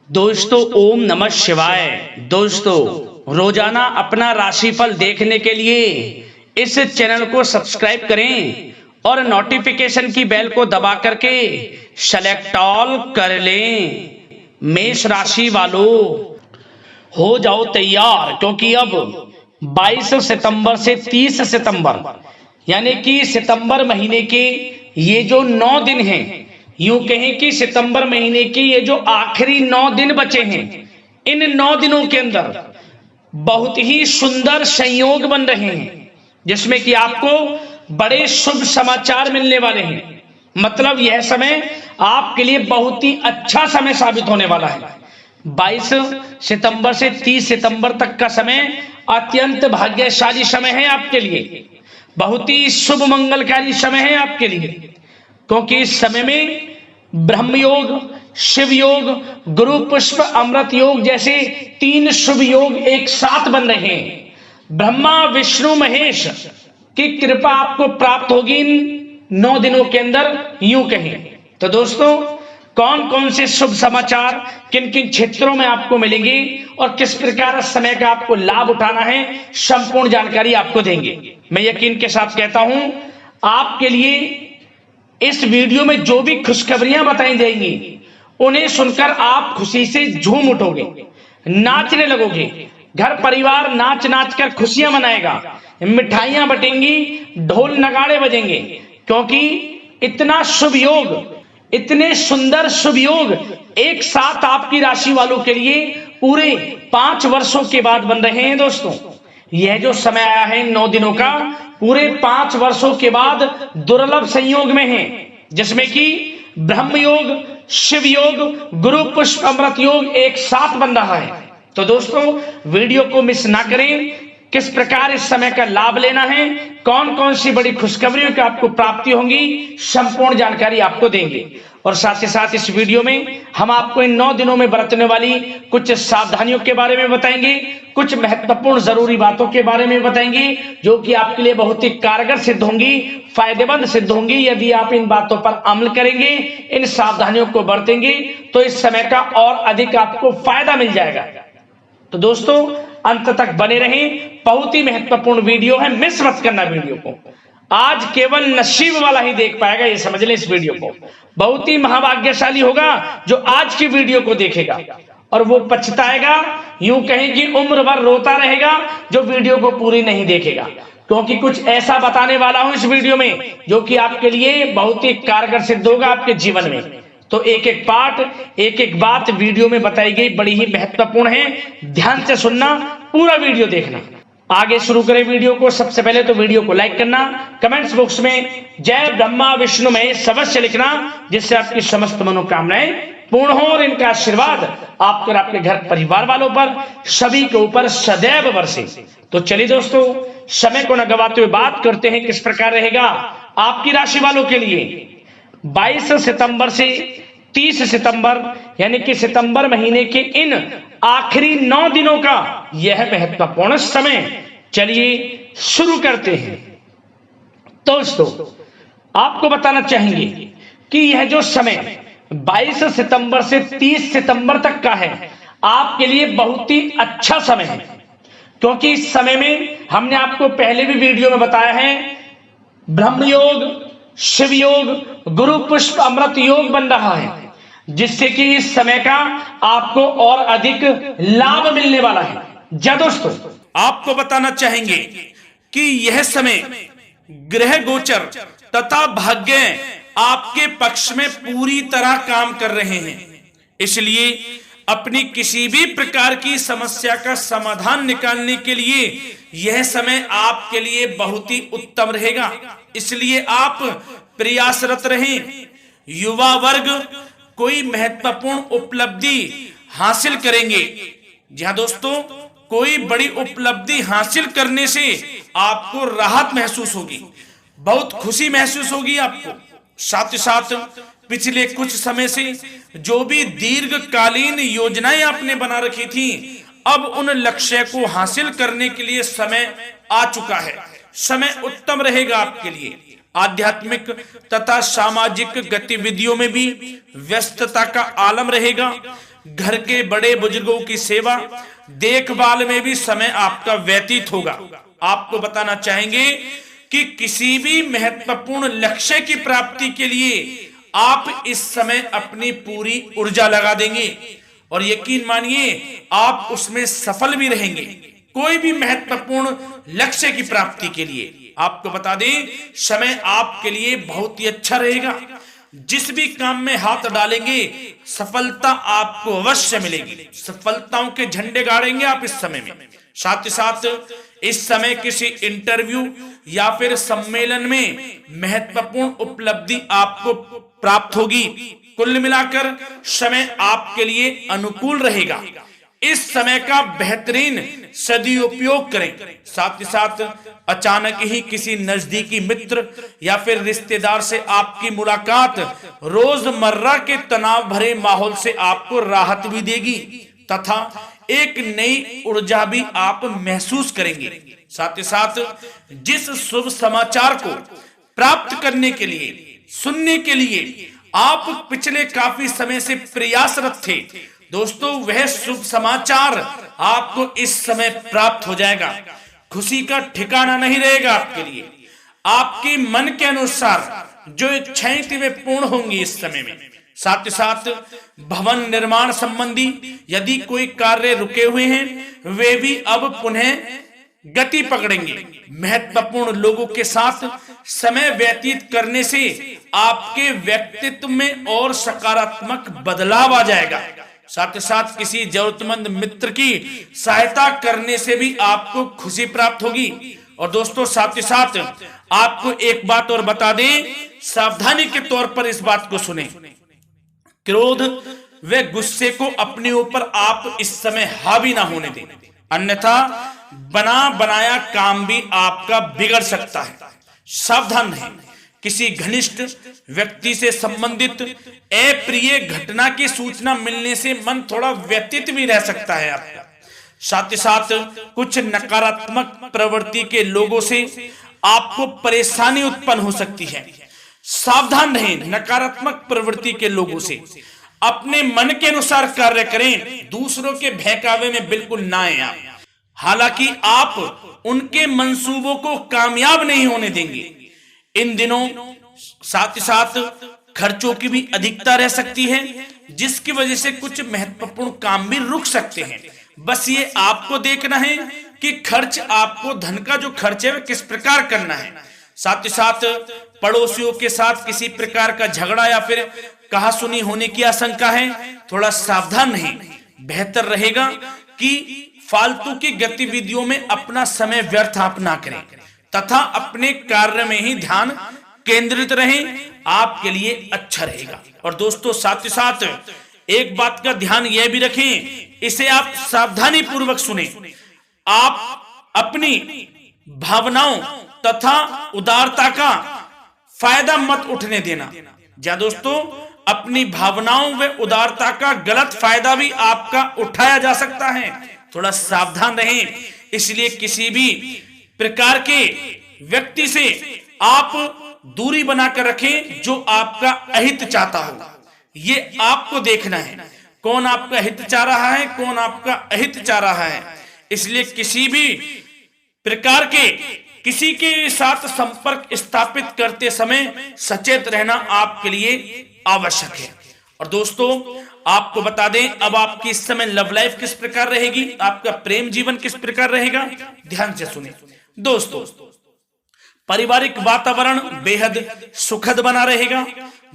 दोस्तों ओम नमः शिवाय। दोस्तों रोजाना अपना राशिफल देखने के लिए इस चैनल को सब्सक्राइब करें और नोटिफिकेशन की बेल को दबा करके सेलेक्ट ऑल कर लें। मेष राशि वालों हो जाओ तैयार, क्योंकि अब 22 सितंबर से 30 सितंबर यानी कि सितंबर महीने के ये जो 9 दिन हैं, यूं कहें कि सितंबर महीने के ये जो आखिरी 9 दिन बचे हैं, इन 9 दिनों के अंदर बहुत ही सुंदर संयोग बन रहे हैं, जिसमें कि आपको बड़े शुभ समाचार मिलने वाले हैं। मतलब यह समय आपके लिए बहुत ही अच्छा समय साबित होने वाला है। 22 सितंबर से 30 सितंबर तक का समय अत्यंत भाग्यशाली समय है आपके लिए, बहुत ही शुभ मंगलकारी समय है आपके लिए, क्योंकि इस समय में ब्रह्म योग, शिव योग, गुरु पुष्प अमृत योग जैसे 3 शुभ योग एक साथ बन रहे हैं। ब्रह्मा विष्णु महेश की कृपा आपको प्राप्त होगी इन 9 दिनों के अंदर, यूं कहें तो। दोस्तों कौन कौन से शुभ समाचार किन किन क्षेत्रों में आपको मिलेंगे और किस प्रकार इस समय का आपको लाभ उठाना है, संपूर्ण जानकारी आपको देंगे। मैं यकीन के साथ कहता हूं आपके लिए इस वीडियो में जो भी खुशखबरियां बताई जाएंगी उन्हें सुनकर आप खुशी से झूम उठोगे, नाचने लगोगे। घर परिवार नाच नाच कर खुशियां मनाएगा, मिठाइयां बटेंगी, ढोल नगाड़े बजेंगे, क्योंकि इतना शुभ योग, इतने सुंदर शुभ योग एक साथ आपकी राशि वालों के लिए पूरे 5 वर्षों के बाद बन रहे हैं। दोस्तों यह जो समय आया है 9 दिनों का, पूरे 5 वर्षों के बाद दुर्लभ संयोग में है, जिसमें कि ब्रह्म योग, शिव योग, गुरु पुष्प अमृत योग एक साथ बन रहा है। तो दोस्तों वीडियो को मिस ना करें। किस प्रकार इस समय का लाभ लेना है, कौन कौन सी बड़ी खुशखबरियों की आपको प्राप्ति होंगी, संपूर्ण जानकारी आपको देंगे। और साथ ही साथ इस वीडियो में हम आपको इन 9 दिनों में बरतने वाली कुछ सावधानियों के बारे में बताएंगे, कुछ महत्वपूर्ण जरूरी बातों के बारे में बताएंगे, जो कि आपके लिए बहुत ही कारगर सिद्ध होंगी, फायदेमंद सिद्ध होंगी। यदि आप इन बातों पर अमल करेंगे, इन सावधानियों को बरतेंगे, तो इस समय का और अधिक आपको फायदा मिल जाएगा। तो दोस्तों अंत तक बने रहें, बहुत ही महत्वपूर्ण वीडियो है, मिस मत करना वीडियो को। आज केवल नसीब वाला ही देख पाएगा, ये समझ लें इस वीडियो को। बहुत ही महाभाग्यशाली होगा जो आज की वीडियो को देखेगा, और वो पछताएगा, यूं कहें कि उम्र भर रोता रहेगा जो वीडियो को पूरी नहीं देखेगा, क्योंकि कुछ ऐसा बताने वाला हूं इस वीडियो में जो कि आपके लिए बहुत ही कारगर सिद्ध होगा आपके जीवन में। तो एक एक पार्ट, एक एक बात वीडियो में बताई गई बड़ी ही महत्वपूर्ण है, ध्यान से सुनना, पूरा वीडियो देखना। आगे शुरू करें वीडियो को। सबसे पहले तो वीडियो को लाइक करना, कमेंट्स बॉक्स में जय ब्रह्मा विष्णु महेश अवश्य लिखना, जिससे आपकी समस्त मनोकामनाएं पूर्ण हो और इनका आशीर्वाद आप पर, आपके घर परिवार वालों पर, सभी के ऊपर सदैव बरसे। तो चलिए दोस्तों समय को न गवाते हुए बात करते हैं किस प्रकार रहेगा आपकी राशि वालों के लिए 22 सितंबर से 30 सितंबर यानी कि सितंबर महीने के इन आखिरी 9 दिनों का यह महत्वपूर्ण समय। चलिए शुरू करते हैं। दोस्तों आपको बताना चाहेंगे कि यह जो समय 22 सितंबर से 30 सितंबर तक का है आपके लिए बहुत ही अच्छा समय है, क्योंकि इस समय में हमने आपको पहले भी वीडियो में बताया है ब्रह्म योग, शिव योग, गुरु पुष्प अमृत योग बन रहा है, जिससे कि इस समय का आपको और अधिक लाभ मिलने वाला है। जय दोस्तों आपको बताना चाहेंगे कि यह समय ग्रह गोचर तथा भाग्य आपके पक्ष में पूरी तरह काम कर रहे हैं, इसलिए अपनी किसी भी प्रकार की समस्या का समाधान निकालने के लिए यह समय आपके लिए बहुत ही उत्तम रहेगा। इसलिए आप प्रयासरत रहें। युवा वर्ग कोई महत्वपूर्ण उपलब्धि हासिल करेंगे। जी हाँ दोस्तों, कोई बड़ी उपलब्धि हासिल करने से आपको राहत महसूस होगी, बहुत खुशी महसूस होगी आपको। साथ ही साथ पिछले कुछ समय से जो भी दीर्घकालीन योजनाएं आपने बना रखी थी, अब उन लक्ष्य को हासिल करने के लिए समय आ चुका है। समय उत्तम रहेगा आपके लिए। आध्यात्मिक तथा सामाजिक गतिविधियों में भी व्यस्तता का आलम रहेगा। घर के बड़े बुजुर्गों की सेवा देखभाल में भी समय आपका व्यतीत होगा। आपको बताना चाहेंगे कि किसी भी महत्वपूर्ण लक्ष्य की प्राप्ति के लिए आप इस समय अपनी पूरी ऊर्जा लगा देंगे और यकीन मानिए आप उसमें सफल भी रहेंगे। कोई भी महत्वपूर्ण लक्ष्य की प्राप्ति के लिए आपको बता दें, समय आपके लिए बहुत ही अच्छा रहेगा। जिस भी काम में हाथ डालेंगे सफलता आपको अवश्य मिलेगी। सफलताओं के झंडे गाड़ेंगे आप इस समय में। साथ ही साथ इस समय किसी इंटरव्यू या फिर सम्मेलन में महत्वपूर्ण उपलब्धि आपको प्राप्त होगी। कुल मिलाकर समय आपके लिए अनुकूल रहेगा। इस समय का बेहतरीन सदुपयोग करें। साथ ही साथ अचानक ही किसी नजदीकी मित्र या फिर रिश्तेदार से आपकी मुलाकात रोजमर्रा के तनाव भरे माहौल से आपको राहत भी देगी तथा एक नई ऊर्जा भी आप महसूस करेंगे। साथ ही साथ जिस शुभ समाचार को प्राप्त करने के लिए, सुनने के लिए आप पिछले काफी समय से प्रयासरत थे दोस्तों, वह शुभ समाचार आपको इस समय प्राप्त हो जाएगा। खुशी का ठिकाना नहीं रहेगा आपके लिए। आपके मन के अनुसार जो इच्छाएं थी वे पूर्ण होंगी इस समय में। साथ ही साथ भवन निर्माण संबंधी यदि कोई कार्य रुके हुए हैं वे भी अब पुनः गति पकड़ेंगे। महत्वपूर्ण लोगों के साथ समय व्यतीत करने से आपके व्यक्तित्व में और सकारात्मक बदलाव आ जाएगा। साथ ही साथ किसी जरूरतमंद मित्र की सहायता करने से भी आपको खुशी प्राप्त होगी। और दोस्तों साथ ही साथ आपको एक बात और बता दें, सावधानी के तौर पर इस बात को सुने। क्रोध व गुस्से को अपने ऊपर आप इस समय हावी ना होने दें, अन्यथा बना बनाया काम भी आपका बिगड़ सकता है। सावधान रहें। किसी घनिष्ठ व्यक्ति से संबंधित अप्रिय घटना की सूचना मिलने से मन थोड़ा व्यतीत भी रह सकता है आपका। साथ ही साथ कुछ नकारात्मक प्रवृत्ति के लोगों से आपको परेशानी उत्पन्न हो सकती है। सावधान रहें नकारात्मक प्रवृत्ति के लोगों से। अपने मन के अनुसार कार्य करें, दूसरों के बहकावे में बिल्कुल ना आए आप। हालांकि आप उनके मंसूबों को कामयाब नहीं होने देंगे। इन दिनों साथ ही साथ खर्चों की भी अधिकता रह सकती है, जिसकी वजह से कुछ महत्वपूर्ण काम भी रुक सकते हैं। बस ये आपको देखना है कि खर्च, आपको धन का जो खर्च है वह किस प्रकार करना है। साथ ही साथ पड़ोसियों के साथ किसी प्रकार का झगड़ा या फिर कहासुनी होने की आशंका है, थोड़ा सावधान रहें। बेहतर रहेगा कि फालतू की गतिविधियों में अपना समय व्यर्थ आप ना करें तथा अपने कार्य में ही ध्यान केंद्रित रहें, आपके लिए अच्छा रहेगा। और दोस्तों साथ ही साथ एक बात का ध्यान यह भी रखें, इसे आप सावधानी पूर्वक सुने। आप अपनी भावनाओं तथा उदारता का फायदा मत उठने देना। या दोस्तों अपनी भावनाओं व उदारता का गलत फायदा भी आपका उठाया जा सकता है, थोड़ा सावधान रहें। इसलिए किसी भी प्रकार के व्यक्ति से आप दूरी बनाकर रखें जो आपका अहित चाहता हो। ये आपको देखना है, कौन आपका हित चाह रहा है, कौन आपका अहित चाह रहा है। इसलिए किसी भी प्रकार के किसी के साथ संपर्क स्थापित करते समय सचेत रहना आपके लिए आवश्यक है। और दोस्तों आपको बता दें, अब आपकी इस समय लव लाइफ किस प्रकार रहेगी, आपका प्रेम जीवन किस प्रकार रहेगा, ध्यान से सुने। दोस्तों पारिवारिक वातावरण बेहद सुखद बना रहेगा।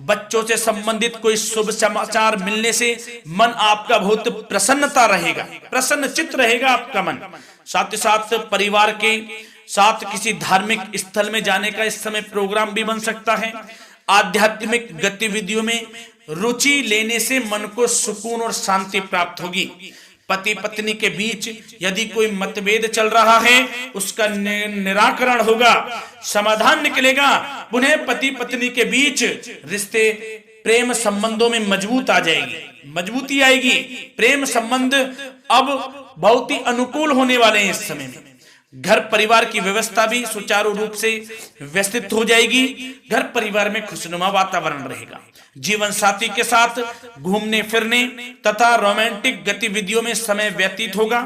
बच्चों से संबंधित कोई शुभ समाचार मिलने से मन आपका बहुत प्रसन्नता रहेगा, प्रसन्न चित्त रहेगा आपका मन। साथ ही साथ परिवार के साथ किसी धार्मिक स्थल में जाने का इस समय प्रोग्राम भी बन सकता है। आध्यात्मिक गतिविधियों में रुचि लेने से मन को सुकून और शांति प्राप्त होगी। पति पत्नी के बीच यदि कोई मतभेद चल रहा है उसका निराकरण होगा, समाधान निकलेगा। पुनः पति पत्नी के बीच रिश्ते प्रेम संबंधों में मजबूत आ जाएगी, मजबूती आएगी। प्रेम संबंध अब बहुत ही अनुकूल होने वाले हैं इस समय में। घर परिवार की व्यवस्था भी सुचारू रूप से व्यवस्थित हो जाएगी। घर परिवार में खुशनुमा वातावरण रहेगा। जीवन साथी के साथ घूमने फिरने तथा रोमांटिक गतिविधियों में समय व्यतीत होगा।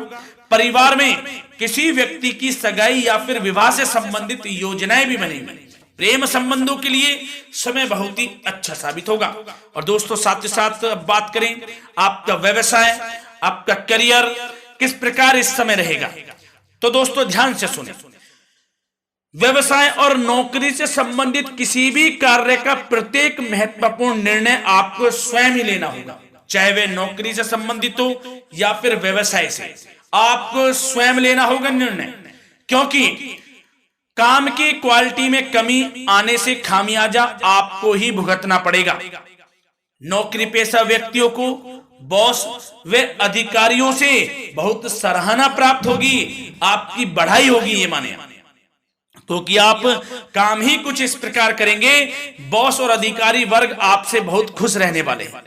परिवार में किसी व्यक्ति की सगाई या फिर विवाह से संबंधित योजनाएं भी बनेंगी। प्रेम संबंधों के लिए समय बहुत ही अच्छा साबित होगा। और दोस्तों साथ ही साथ बात करें आपका व्यवसाय, आपका करियर किस प्रकार इस समय रहेगा, तो दोस्तों ध्यान से सुने। व्यवसाय और नौकरी से संबंधित किसी भी कार्य का प्रत्येक महत्वपूर्ण निर्णय आपको स्वयं ही लेना होगा, चाहे वे नौकरी से संबंधित हो या फिर व्यवसाय से। आपको स्वयं लेना होगा निर्णय, क्योंकि काम की क्वालिटी में कमी आने से खामियाजा आपको ही भुगतना पड़ेगा। नौकरी पेशा व्यक्तियों को बॉस व अधिकारियों से बहुत सराहना प्राप्त होगी, आपकी बढ़ाई होगी, ये माने तो कि आप काम ही कुछ इस प्रकार करेंगे, बॉस और अधिकारी वर्ग आपसे बहुत खुश रहने वाले हैं।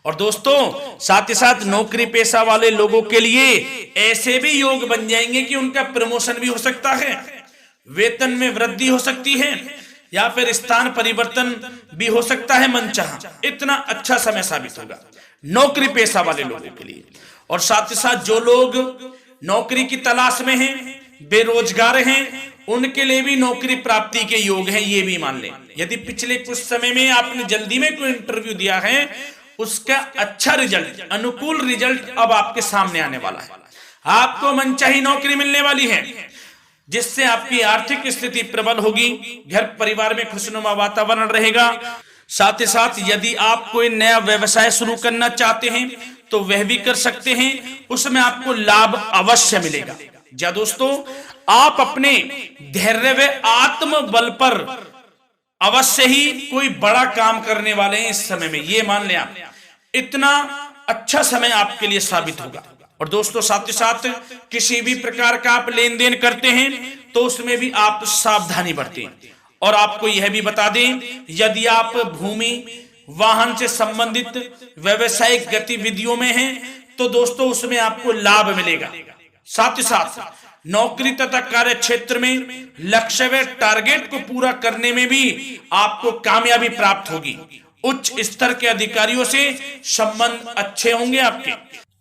और दोस्तों साथ ही साथ नौकरी पेशा वाले लोगों के लिए ऐसे भी योग बन जाएंगे कि उनका प्रमोशन भी हो सकता है, वेतन में वृद्धि हो सकती है, या फिर स्थान परिवर्तन भी हो सकता है मनचाहा। इतना अच्छा समय साबित होगा नौकरी पेशा वाले लोगों के लिए। और साथ ही साथ जो लोग नौकरी की तलाश में हैं, बेरोजगार हैं, उनके लिए भी नौकरी प्राप्ति के योग हैं, ये भी मान लें। यदि पिछले कुछ समय में आपने जल्दी में कोई इंटरव्यू दिया है, उसका अच्छा रिजल्ट, अनुकूल रिजल्ट अब आपके सामने आने वाला है। आपको मनचाही नौकरी मिलने वाली है, जिससे आपकी आर्थिक स्थिति प्रबल होगी। घर परिवार में खुशनुमा वातावरण रहेगा। साथ ही साथ यदि आप कोई नया व्यवसाय शुरू करना चाहते हैं तो वह भी कर सकते हैं, उसमें आपको लाभ अवश्य मिलेगा। जा दोस्तों, आप अपने धैर्य व आत्मबल पर अवश्य ही कोई बड़ा काम करने वाले हैं इस समय में, ये मान लें आप। इतना अच्छा समय आपके लिए साबित होगा। और दोस्तों साथ ही साथ किसी भी प्रकार का आप लेन देन करते हैं तो उसमें भी आप सावधानी बरतें। और आपको यह भी बता दें, यदि आप भूमि वाहन से संबंधित व्यावसायिक गतिविधियों में हैं तो दोस्तों उसमें आपको लाभ मिलेगा। साथ ही साथ नौकरी तथा कार्य क्षेत्र में लक्ष्य व टारगेट को पूरा करने में भी आपको कामयाबी प्राप्त होगी। उच्च स्तर के अधिकारियों से संबंध अच्छे होंगे आपके।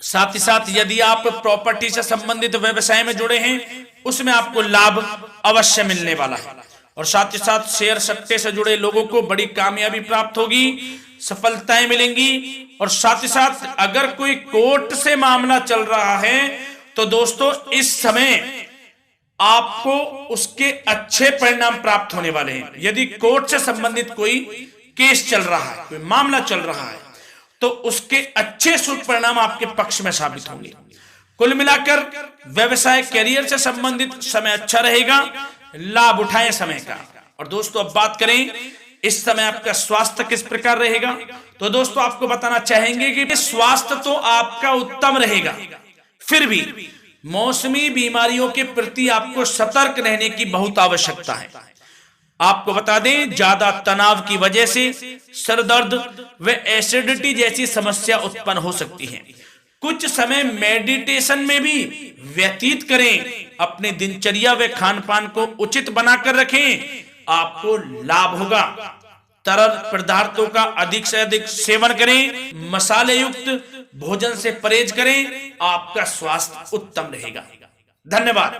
साथ ही साथ यदि आप प्रॉपर्टी से संबंधित व्यवसाय में जुड़े हैं, उसमें आपको लाभ अवश्य मिलने वाला है। और साथ ही साथ शेयर सट्टे से जुड़े लोगों को बड़ी कामयाबी प्राप्त होगी, सफलताएं मिलेंगी। और साथ ही साथ अगर कोई कोर्ट से मामला चल रहा है तो दोस्तों इस समय आपको उसके अच्छे परिणाम प्राप्त होने वाले हैं। यदि कोर्ट से संबंधित कोई केस चल रहा है, कोई मामला चल रहा है, तो उसके अच्छे शुभ परिणाम आपके पक्ष में साबित होंगे। कुल मिलाकर व्यवसाय करियर से संबंधित समय अच्छा रहेगा, लाभ उठाएं समय का। और दोस्तों अब बात करें इस समय आपका स्वास्थ्य किस प्रकार रहेगा, तो दोस्तों आपको बताना चाहेंगे कि स्वास्थ्य तो आपका उत्तम रहेगा, फिर भी मौसमी बीमारियों के प्रति आपको सतर्क रहने की बहुत आवश्यकता है। आपको बता दें, ज्यादा तनाव की वजह से सर दर्द व एसिडिटी जैसी समस्या उत्पन्न हो सकती है। कुछ समय मेडिटेशन में भी व्यतीत करें, अपनी दिनचर्या व खान पान को उचित बनाकर रखें, आपको लाभ होगा। तरल पदार्थों का अधिक से अधिक सेवन करें, मसाले युक्त भोजन से परहेज करें, आपका स्वास्थ्य उत्तम रहेगा। धन्यवाद।